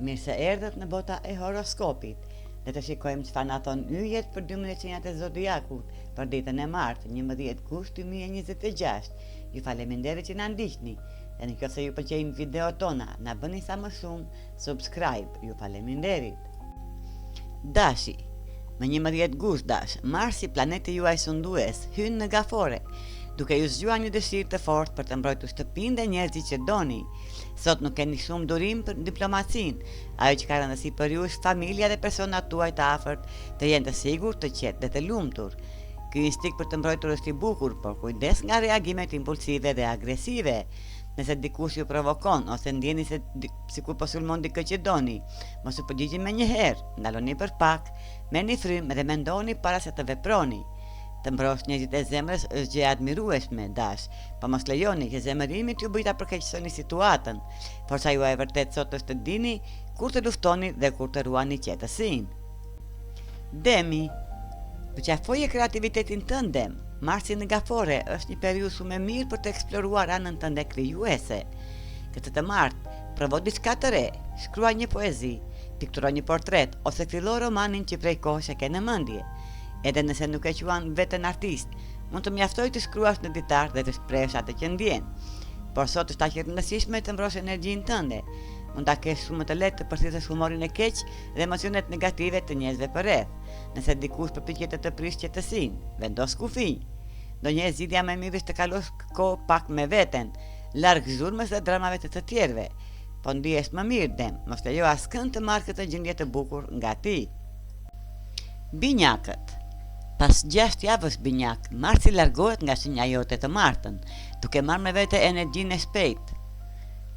Mirë se erdhët në bota e horoskopit. Le të shikojmë çfarë na thon yjet për 12 qenjat e zodiakut për ditën e martë, 11 gusht 2026. Ju faleminderit që na ndiqni. E në nëse ju pëlqejnë videot tona, na bëni sa më shumë subscribe. Ju faleminderit. Dashi. Me 11 gusht dash, Marsi, planeti juaj sundues, hyn në gafore, duke ju zgjuar një dëshirë të fortë për të mbrojtur shtëpinë dhe njerëzit që doni. Sot nuk keni shumë durim për diplomacinë. Ajo që ka rëndësi për ju është familja dhe personat tuaj të afërt të jenë të sigurt, të qetë dhe të lumtur. Ky instinkt për të mbrojtur është i bukur, por kujdes nga reagimet impulsive dhe agresive. Nëse dikush ju provokon ose ndjeni se sikur po sulmon dikë që doni, mos u përgjigjeni menjëherë, ndaloni për pak, merrni frymë dhe mendoni para se të veproni. Të mbrosh njerëzit e zemrës është gjë e admirueshme, dash, po mos lejoni që zemërimi t'ju bëjë ta përkeqësoni situatën. Forca juaj e vërtet sot është të dini kur të luftoni dhe kur të ruani qetësinë. Demi. Përqafoje kreativitetin tënd, Dem. Marsi në gafore është një periudhë shumë e mirë për të eksploruar anën tënde krijuese. Këtë të martë, provo diçka të re, shkruaj një poezi, pikturo një portret ose fillo romanin që prej kohësh e ke në mendje. Edhe nëse nuk e quan veten artist, mund të mjaftoj të shkruash në ditar dhe të shprehësh atë që ndjen. Por sot është aq e rëndësishme të mbrosh energjinë tënde. Mund ta kesh shumë të lehtë të përthitësh humorin e keq dhe emocionet negative të njerëzve përreth. Nëse dikush përpiqet të prishë qetësinë, vendos kufi. Ndonjëherë zgjidhja më e mirë është të kalosh kohë pak me veten, larg zhurmës dhe dramave të tjerëve. Po ndihesh më mirë, Dem, mos lejo askënd të marrë këtë gjendje të bukur nga ti. Binjakët. Pas 6 javësh binjak, Marsi largohet nga shenja jote të martën, duke marrë me vete energjinë e shpejtë,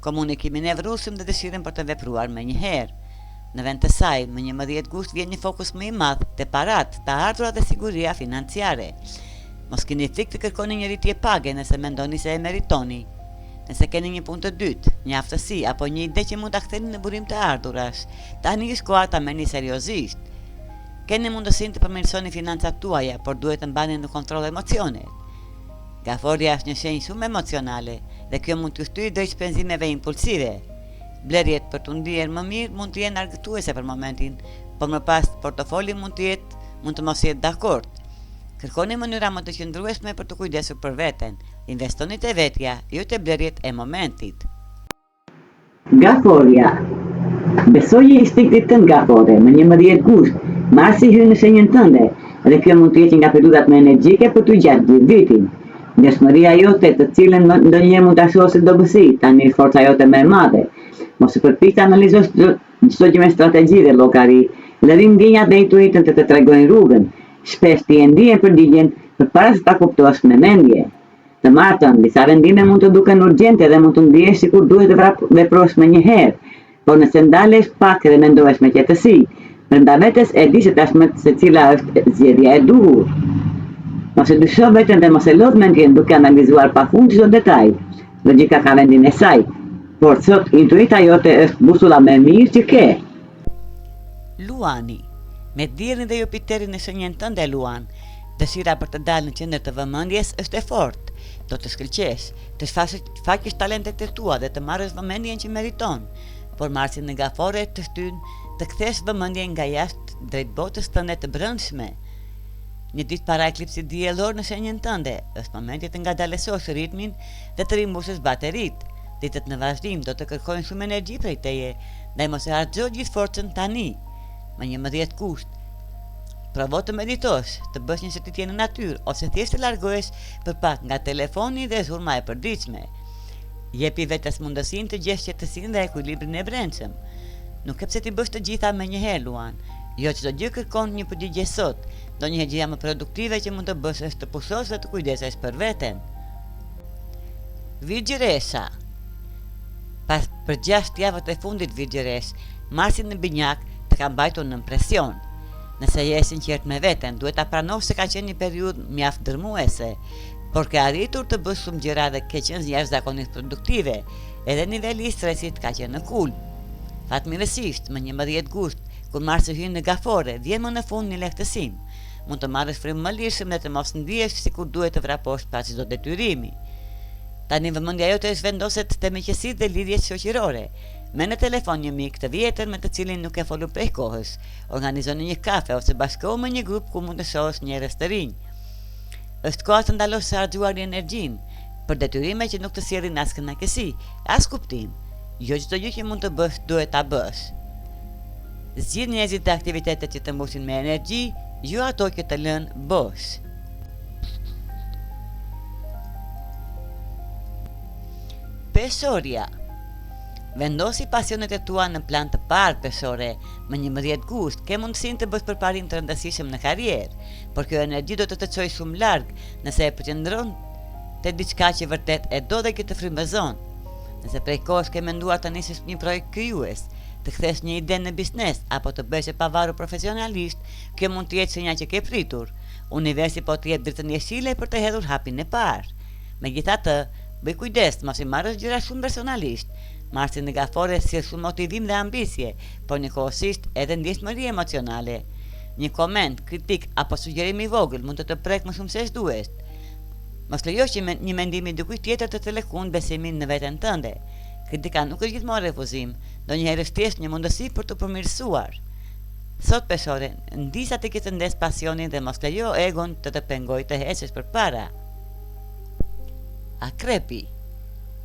komunikimin e vrusëm dhe dëshirën për të vepruar me njëherë. Në vend të saj, më 11 gusht vjen një fokus më i madh te parat, të ardhurat dhe siguria financiare. Mos keni frikë të kërkoni një rritje page nëse mendoni se e meritoni. Nëse keni një punë të dytë, një aftësi apo një ide që mund ta ktheni në burim të ardhurash, tani është koha ta merrni seriozisht. Keni mundësinë të përmirësoni financat tuaja, por duhet të mbani në kontroll emocionet. Gaforia është një shenjë shumë emocionale dhe kjo mund t'ju shtyjë drejt shpenzimeve impulsive. Blerjet për të ndier më mirë mund të jenë argëtuese për momentin, por më pas portofoli mund të mos jetë dakord. Kërkoni mënyra më të qëndrueshme për të kujdesur për veten. Investoni te vetja, jo te blerjet e momentit. Gaforia. Besoje instinktit tënd gafore, më 11 gusht, Marsi hyn në shenjën tënde, dhe kjo mund të jetë nga periudhat më energjike për t'u gjatë vitin. Njoftëria jote, të cilën ndonjëherë mund ta shohësh si dobësi, tani forca jote më e madhe. Mos e përpiq të analizosh çdo gjë me strategji dhe llogari, lëri ndjenjat dhe intuitën të tregojnë rrugën. Shpesh ti e ndihen përgjigjen përpara se ta kuptosh me mendje. Të martën, disa vendime mund të duken urgjente dhe mund të ndihesh sikur duhet të veprosh menjëherë, por nëse ndalesh pak dhe mendohesh me qetësi, brenda vetes e di se tashmë se cila është zgjedhja e duhur. Mos e dysho veten dhe mos e lodh mendjen duke analizuar pafund çdo detaj. Logjika ka vendin e saj, por sot intuita jote është busulla më e mirë që ke. Luani. Me Diellin dhe Jupiterin në shenjën tënde, Luan, dëshira për të dalë në qendër të vëmendjes është e fortë. Do të shkëlqesh, të shfaqësh talentet e tua dhe të marrësh vëmendjen që meriton. Por Marsi në gafore të shtyn të kthesh vëmendjen nga jashtë drejt botës tënde të brendshme. Një ditë para eklipsit diellor në shenjën tënde, është momenti të ngadalësosh ritmin dhe të rimbusësh bateritë. Ditët në vazhdim do të kërkojnë shumë energji prej teje, ndaj mos e harxho gjithë forcën tani. Më 11 gusht. Provo të meditosh, të bësh një shëtitje në natyrë ose thjesht të largohesh për pak nga telefoni dhe zhurma e përditshme. Jepi vetes mundësinë të gjesh qetësinë dhe ekuilibrin e brendshëm. Nuk e pse ti bësh të gjitha menjëherë, Luan. Jo çdo gjë kërkon një përgjigje sot. Ndonjëherë gjëja më produktive që mund të bësh është të pushosh dhe të kujdesesh për veten. Virgjëresha. Pas për 6 javët e fundit Virgjëresh, Marsi në binjak të ka mbajtur në presion. Nëse je sinqert me veten, duhet ta pranosh se ka qenë një periudhë mjaft dërmuese, por ke arritur të bësh shumë gjëra dhe ke qenë jashtëzakonisht produktive, edhe niveli i stresit ka qenë në kulm. Fatmirësisht, më 11 gusht, kur Marsi hyn në gafore, vjen më në fund një lehtësim. Mund të marrësh frymë më lirshëm dhe të mos ndihesh sikur duhet të vraposh pas çdo detyrimi. Tani vëmendja jote është vendoset te miqësitë dhe lidhjet shoqërore. Me në telefon një mik të vjetër me të cilin nuk e folur prej kohës, organizoni një kafe ose bashkohu me një grup ku mund të shohësh njerëz të rinj. Është koha të ndalosh së harxuar energjinë për detyrime që nuk të sjellin as kënaqësi, as kuptim. Jo çdo gjë që mund të bësh duhet ta bësh. Zgjidh njerëzit të aktivitetet që të mbusin me energji, jo ato që të lënë bosh. Peshoria. Vendosi pasionet e tua në plan të parë peshore, më 11 gusht, ke mundësinë të bësh përparim të rëndësishëm në karrierë, por kjo energji do të të çojë shumë larg nëse e përqendron te diçka që vërtet e do dhe që të frymëzon. Nëse prej kohësh ke menduar të nisësh një projekt krijues, të kthesh një ide në biznes apo të bëhesh e pavarur profesionalisht, kjo mund të jetë shenja që ke pritur. Universi po të jep dritën jeshile për të hedhur hapin e parë. Megjithatë, bëj kujdes mos i marrësh gjëra shumë personalisht. Marsi në gafore sjell shumë motivim dhe ambicje, por njëkohësisht edhe ndjeshmëri emocionale. Një koment, kritik apo sugjerim i vogël mund të të prek më shumë se ç'duhet. Mos lejo që një mendim i dikujt tjetër të të lëkundë besimin në veten tënde. Kritika nuk është gjithmonë refuzim, ndonjëherë është thjesht një mundësi për të përmirësuar. Sot peshore, ndisa të ketë ndes pasionin dhe mos lejo egon të të pengojë të heqësh përpara. Akrepi.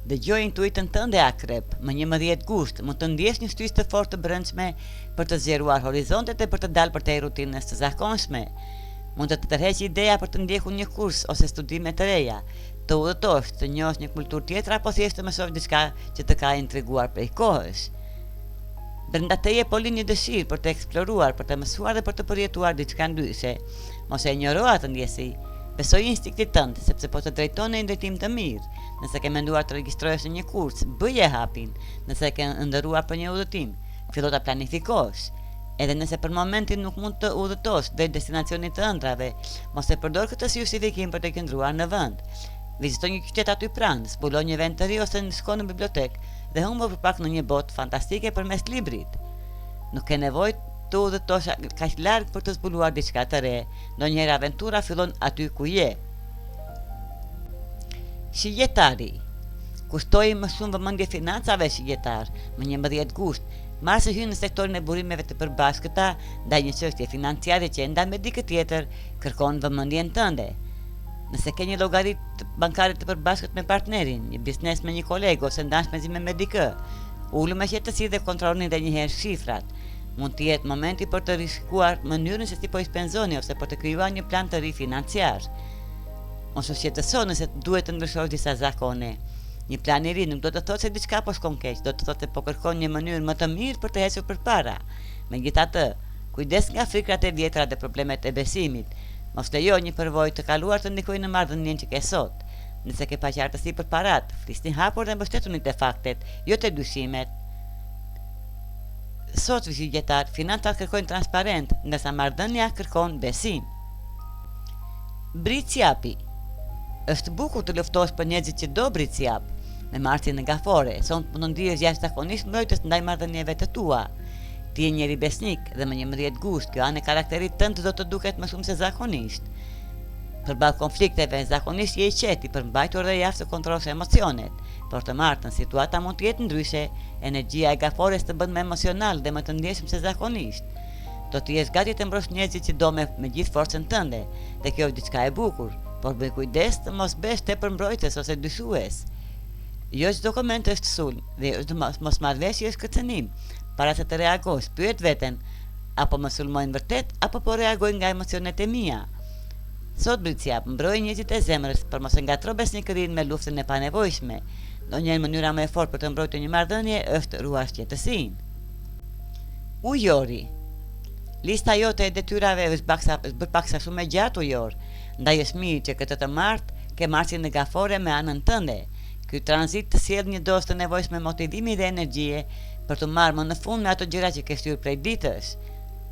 Dëgjoj intuitën tënde akrep, më 11 gusht, mund të ndjesh një shtysë të fortë të brendshme për të zgjeruar horizontet e për të dalë përtej rutinës së zakonshme. Mund të të tërheqë ideja për të ndjekur një kurs ose studime të reja, të udhëtosh, të njohësh një kulturë tjetër apo thjesht të mësosh diçka që të ka intriguar prej kohësh. Brenda teje polin një dëshirë për të eksploruar, për të mësuar dhe për të përjetuar diçka ndryshe. Mos e injoro atë ndjesi. Besoj instiktit tënd, sepse po të drejton në një drejtim të mirë. Nëse ke menduar të regjistrohesh në një kurs, bëje hapin. Nëse ke ndëruar për një udhëtim, fillo ta planifikosh. Edhe nëse për momentin nuk mund të udhëtosh drejt destinacionit të ëndrave, mos e përdor këtë si justifikim për të qëndruar në vend. Vizito një qytet aty pranë, zbulo një vend të ri ose shko në bibliotek dhe humbo për pak në një botë fantastike përmes librit. Nuk ke nevojë të udhëtosh kaq larg për të zbuluar diçka të re. Ndonjëherë aventura fillon aty ku je. Shigjetari. Kushtoi më shumë vëmendje financave shigjetar, më 11 gusht. Marsi hyn në sektorin e burimeve të përbashkëta, ndaj një çështje financiare që e ndan me dikë tjetër, kërkon vëmendjen tënde. Nëse ke një llogaritë bankare të përbashkët me partnerin, një biznes me një koleg ose ndashmëzime me dikë, ulu me qetësi dhe kontrolloni edhe një herë shifrat. Mund të jetë momenti për të riskuar mënyrën se si po i spenzoni ose për të krijuar një plan të ri financiar. Mos u shqetëso nëse duhet të ndryshosh disa zakone. Një plan i ri nuk do të thotë se diçka po shkon keq, do të thotë se po kërkon një mënyrë më të mirë për të ecur përpara. Megjithatë, kujdes nga frikrat e vjetra dhe problemet e besimit. Mos lejo një përvojë të kaluar të ndikojë në marrëdhënien që ke sot. Nëse ke paqartësi përparat, flisni hapur dhe mbështetuni te faktet, jo te dyshimet. Sot shigjetar, financat kërkojnë transparent, ndërsa marrëdhënia kërkon besim. Bricjapi. Është bukur të luftosh për njerëzit që do bricjap. Me Marsin në gafore, son mund të ndihesh jashtëzakonisht mbrojtës ndaj marrëdhënieve të tua. Ti je njeri besnik dhe më 11 gusht, kjo anë e karakterit tënd do të duket më shumë se zakonisht. Përballë konflikteve, zakonisht je i qetë, përmbajtur dhe jashtë të kontrollosh emocionet. Por të martën, situata mund të jetë ndryshe, energjia e gafores të bën më emocional dhe më të ndjeshëm se zakonisht. Do të jesh gati të mbrosh njerëzit që do me gjithë forcën tënde, dhe kjo është diçka e bukur, por bëj kujdes të mos bësh tepër mbrojtës ose dyshues. Jo çdo koment është sulm dhe mosmarrveshje është kërcënim. Para se të reagosh, pyet veten, apo më sulmojnë vërtet, apo po reagojnë nga emocionet e mia. Sot bricjap, mbroj njerëzit e zemrës, për mos e ngatro besnikërinë me luftën e panevojshme. Ndonjëherë mënyra më e fortë për të mbrojtur një marrëdhënie është ruash qetësinë. Ujori. Lista jote e detyrave është bërë paksa shumë e gjatë ujor, ndaj është mirë që këtë të martë ke Marsin në gafore me anën tënde. Ky tranzit të sjell një dozë të nevojshme motivimi dhe energjie për të marrë më në fund me ato gjëra që ke shtyr prej ditës.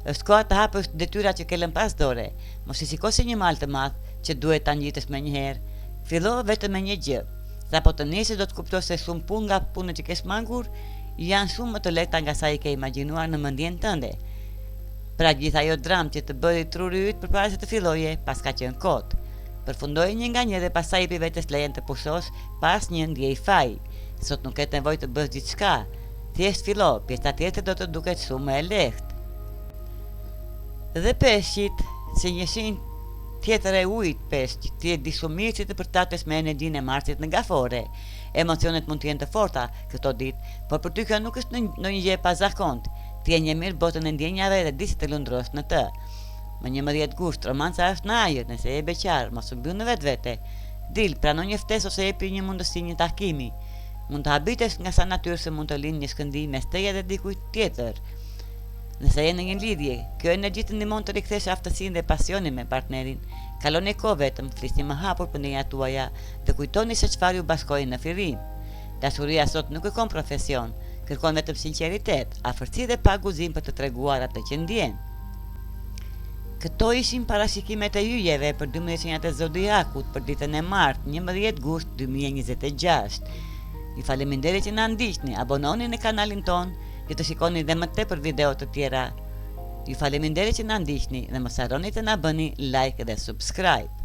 Është koha të hapësh detyrat që ke lënë pas dore. Mos i shiko si një mal të madh që duhet ta ngjitesh menjëherë. Fillo vetëm me një gjë. Sapo të nisësh do të kuptosh se shumë punë nga punët që ke shmangur janë shumë më të lehta nga sa i ke imagjinuar në mendjen tënde. Pra gjithë ajo dramë që të bëri truri yt përpara se të filloje, pas ka qenë kot. Përfundoi një nga një dhe pastaj jepi vetes lejen të pushosh pas një ndjej faj. Sot nuk ke nevojë të bësh diçka. thjesht fillo, pjesa tjetër do të duket shumë më e lehtë. Dhe peshqit, se një shenjë tjetër e ujit peshq, ti e di shumë mirë si të përshtatesh me energjinë e Marsit në gafore. Emocionet mund të jenë të forta këto ditë, por për ty kjo nuk është ndonjë gjë e pazakontë. Ti e njeh mirë botën e ndjenjave dhe di si të lundrosh në të. Më 11 gusht, romanca është në ajër, nëse je beqar, mos u mbyll në vetvete. Dil, prano një ftesë ose jepi një mundësi një takimi. Mund të habitesh nga sa natyrë se mund të lind një shkëndijë mes teje dhe dikujt tjetër. Nëse je në një lidhje, kjo energji të ndihmon të rikthesh aftësinë dhe pasionin me partnerin. Kaloni kohë vetëm, flisni më hapur për ndjenjat tuaja dhe kujtoni se çfarë ju bashkoi në fillim. Dashuria sot nuk kërkon profesion, kërkon vetëm sinqeritet, afërsi dhe pa guzim për të treguar atë që ndjen. Këto ishin parashikimet e yjeve për 12 shenjat e zodiakut për ditën e martë, 11 gusht 2026. Ju faleminderit që na ndiqni, abononi në kanalin ton, ju të shikoni dhe më tepër video të tjera. Ju faleminderit që na ndiqni dhe mos harroni të na bëni like dhe subscribe.